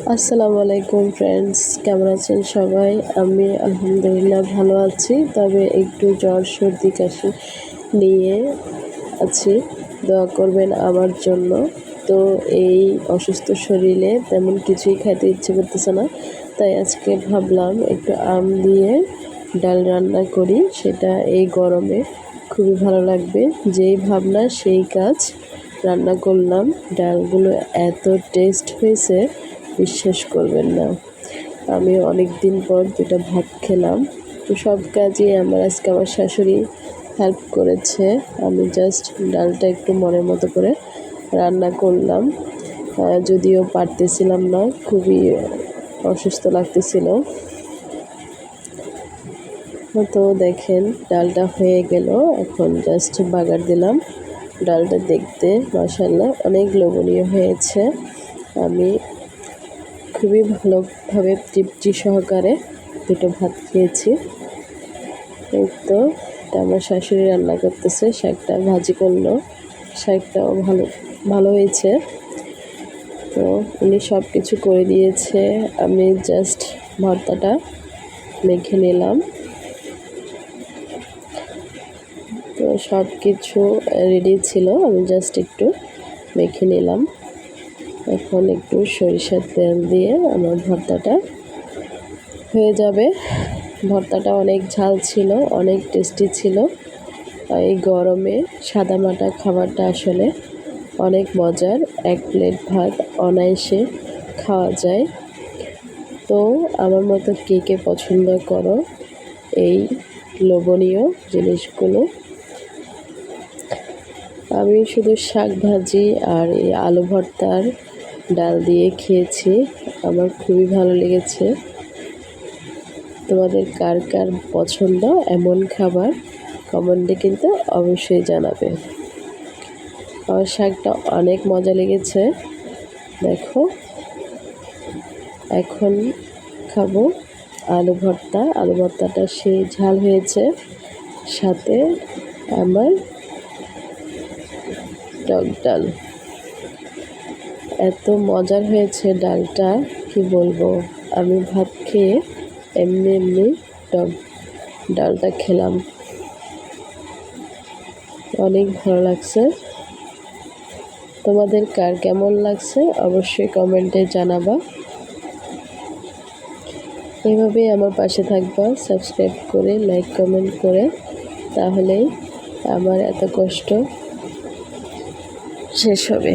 আসসালামু আলাইকুম ফ্রেন্ডস, কেমন আছেন সবাই? আমি আলহামদুলিল্লাহ ভালো আছি, তবে একটু জ্বর সর্দি কাশি নিয়ে আছি। দোয়া করবেন আমার জন্য। তো এই অসুস্থ শরীরে তেমন কিছুই খেতে ইচ্ছে করতেছে না, তাই আজকে ভাবলাম একটু আম দিয়ে ডাল রান্না করি, সেটা এই গরমে খুবই ভালো লাগবে। যেই ভাবনা সেই কাজ, রান্না করলাম। ডালগুলো এত টেস্ট হয়েছে বিশ্বাস করবেন না। আমি অনেক দিন পর দুটো ভাত খেলাম। তো সব কাজই আজকে আমার শাশুড়ি হেল্প করেছে। আমি জাস্ট ডালটা একটু মনের মতো করে রান্না করলাম। যদিও পারতেছিলাম না, খুবই অসুস্থ লাগতেছিল। তো দেখেন ডালটা হয়ে গেল, এখন জাস্ট বাগার দিলাম। ডালটা দেখতে মাশাআল্লাহ অনেক লোভনীয় হয়েছে। আমি খুবই ভালোভাবে তৃপ্তি সহকারে দুটো ভাত খেয়েছি। এই তো আমার শাশুড়ি রান্না করতেছে, শাকটা ভাজি করলো, শাকটাও ভালো হয়েছে। তো উনি সব কিছু করে দিয়েছে, আমি জাস্ট ভর্তাটা মেখে নিলাম। তো সব কিছু রেডি ছিল, আমি জাস্ট একটু মেখে নিলাম। এখন একটু সরিষার তেল দিয়ে আমার ভর্তাটা হয়ে যাবে। ভর্তাটা অনেক ঝাল ছিল, অনেক টেস্টি ছিল। এই গরমে সাদামাটা খাবারটা আসলে অনেক মজার। এক প্লেট ভাত অনায়াসে খাওয়া যায়। তো আমার মতো কে কে পছন্দ করো এই লোভনীয় জিনিসগুলো? আমি শুধু শাক ভাজি আর এই আলু ভর্তার ডাল দিয়ে খেয়েছি, আমার খুবই ভালো লেগেছে। তোমাদের কার কার পছন্দ এমন খাবার কমেন্টে কিন্তু অবশ্যই জানাবে। আমার শাকটা অনেক মজা লেগেছে। দেখো, এখন খাবো আলু ভর্তা। আলু ভর্তাটা সেই ঝাল হয়েছে, সাথে আমার টক ডাল। এত মজার হয়েছে ডালটা, কি বলবো। আমি ভাত খেয়ে এমনি টক ডালটা খেলাম, অনেক ভালো লাগছে। তোমাদের কার কেমন লাগছে অবশ্যই কমেন্টে জানাবা। এভাবেই আমার পাশে থাকবা, সাবস্ক্রাইব করে লাইক কমেন্ট করে, তাহলেই আমার এত কষ্ট শেষ হবে।